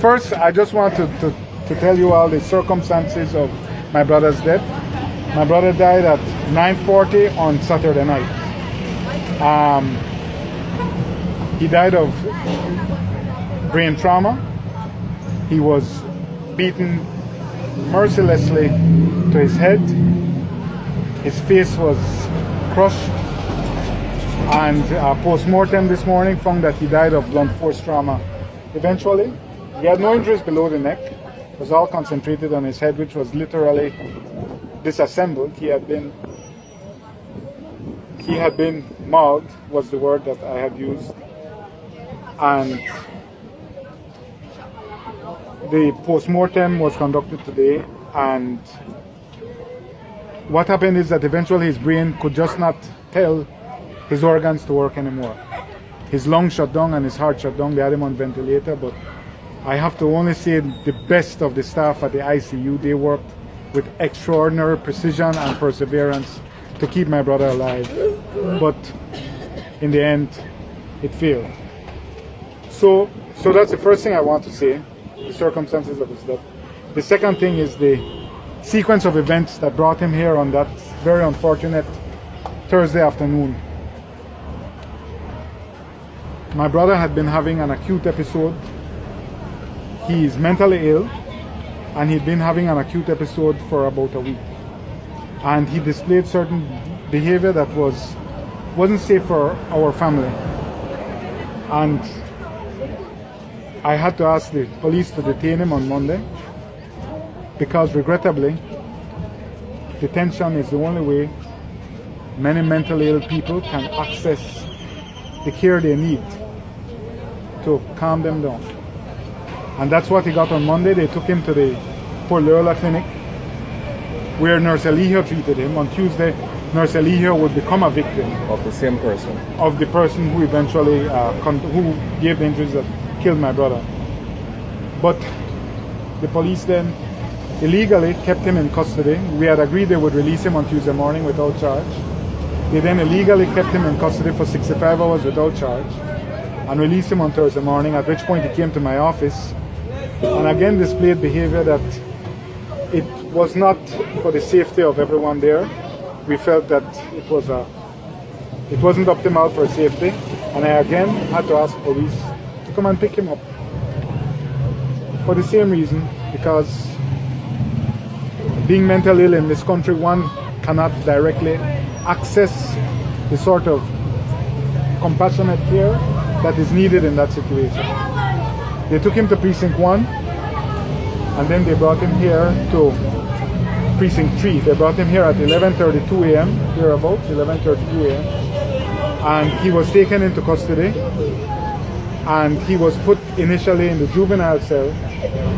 first, I just want to tell you all the circumstances of my brother's death. My brother died at 9:40 on Saturday night. He died of brain trauma. He was beaten mercilessly to his head. His face was crushed, and post-mortem this morning found that he died of blunt force trauma. Eventually, he had no injuries below the neck. It was all concentrated on his head, which was literally disassembled. He had been mauled, was the word that I had used, and the post-mortem was conducted today, and what happened is that eventually his brain could just not tell his organs to work anymore. His lungs shut down and his heart shut down. They had him on ventilator, but I have to only say the best of the staff at the ICU. They worked with extraordinary precision and perseverance to keep my brother alive, but in the end it failed. So that's the first thing I want to say, the circumstances of his death. The second thing is the sequence of events that brought him here on that very unfortunate Thursday afternoon. My brother had been having an acute episode. He is mentally ill, and he'd been having an acute episode for about a week. And he displayed certain behavior that wasn't safe for our family. And I had to ask the police to detain him on Monday, because regrettably, detention is the only way many mentally ill people can access the care they need to calm them down. And that's what he got on Monday. They took him to the Port Loyola Clinic, where Nurse Eligio treated him. On Tuesday, Nurse Eligio would become a victim of the same person, of the person who eventually who gave the injuries that killed my brother. But the police then illegally kept him in custody. We had agreed they would release him on Tuesday morning without charge. They then illegally kept him in custody for 65 hours without charge and released him on Thursday morning, at which point he came to my office and again displayed behavior that it was not for the safety of everyone there. We felt that it wasn't optimal for safety, and I again had to ask police to come and pick him up. For the same reason, because being mentally ill in this country, one cannot directly access the sort of compassionate care that is needed in that situation. They took him to Precinct 1, and then they brought him here to Precinct 3. They brought him here at 11:32 a.m., thereabouts, 11:32 a.m. And he was taken into custody, and he was put initially in the juvenile cell,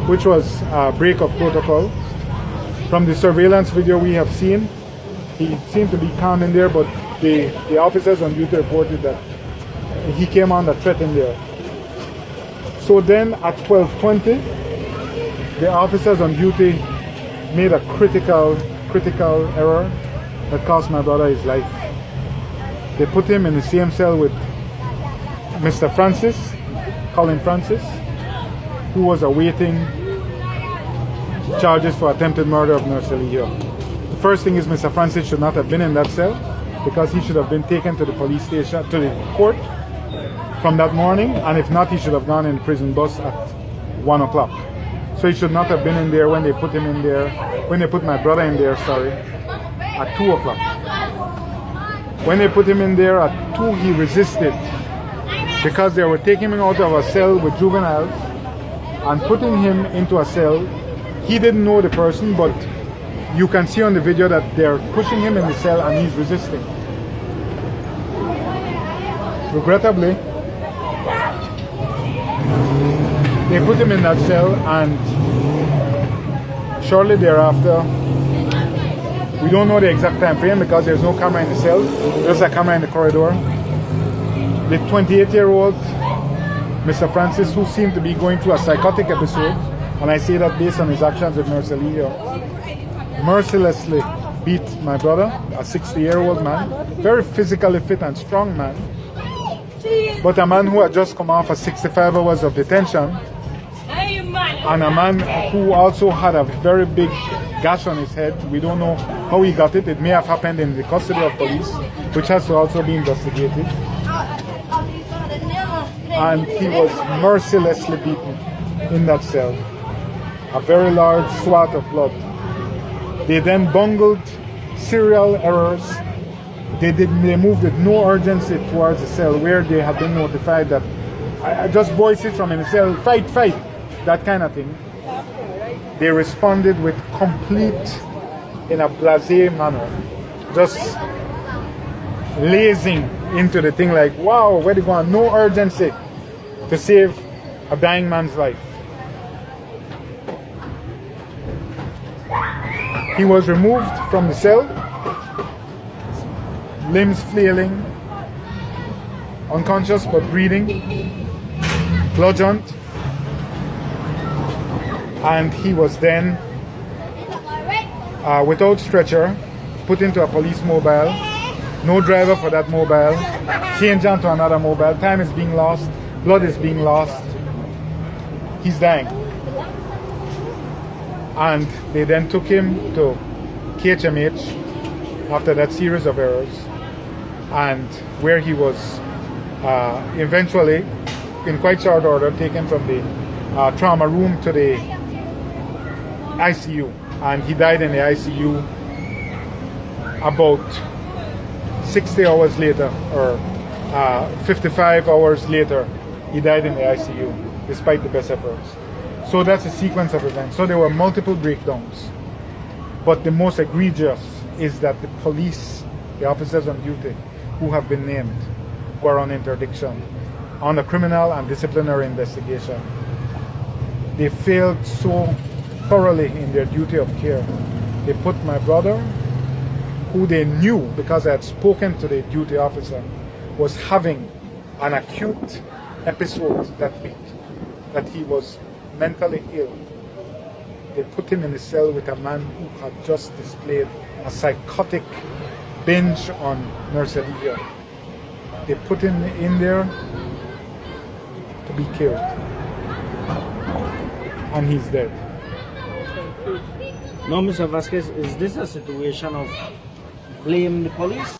which was a break of protocol. From the surveillance video we have seen, he seemed to be calm in there, but the officers on duty reported that he came under threat in there. So then at 12:20, the officers on duty made a critical error that cost my brother his life. They put him in the same cell with Mr. Colin Francis, who was awaiting charges for attempted murder of Nurse Eligio. The first thing is Mr. Francis should not have been in that cell, because he should have been taken to the police station, to the court from that morning, and if not, he should have gone in the prison bus at 1 o'clock. So he should not have been in there when they put him in there, when they put my brother in there, at 2 o'clock. When they put him in there at 2, he resisted, because they were taking him out of a cell with juveniles and putting him into a cell. He didn't know the person, but you can see on the video that they're pushing him in the cell and he's resisting. Regrettably, they put him in that cell, and shortly thereafter, we don't know the exact time frame because there's no camera in the cell, there's a camera in the corridor. The 28-year-old Mr. Francis, who seemed to be going through a psychotic episode, and I say that based on his actions with Nurse Eligio, mercilessly beat my brother, a 60-year-old man, very physically fit and strong man, but a man who had just come off of 65 hours of detention and a man who also had a very big gash on his head. We don't know how he got it. It may have happened in the custody of police, which has to also be investigated. And he was mercilessly beaten in that cell. A very large swath of blood. They then bungled serial errors. They moved with no urgency towards the cell where they had been notified that I just voiced it from in the cell, fight, fight, that kind of thing. They responded with complete, in a blasé manner, just lazing into the thing like, wow, where they going? No urgency to save a dying man's life. He was removed from the cell, limbs flailing, unconscious but breathing, bludgeoned, and he was then, without stretcher, put into a police mobile. No driver for that mobile. Changed onto another mobile. Time is being lost. Blood is being lost. He's dying. And they then took him to KHMH after that series of errors, and where he was eventually, in quite short order, taken from the trauma room to the ICU, and he died in the ICU about 60 hours later, or 55 hours later. He died in the ICU despite the best efforts. So that's a sequence of events. So there were multiple breakdowns. But the most egregious is that the police, the officers on duty who have been named, were on interdiction on a criminal and disciplinary investigation. They failed so thoroughly in their duty of care. They put my brother, who they knew because I had spoken to the duty officer, was having an acute episode that week, that he was mentally ill. They put him in the cell with a man who had just displayed a psychotic binge on Mercedes. They put him in there to be killed. And he's dead. Now, Mr. Vasquez, is this a situation of blame the police?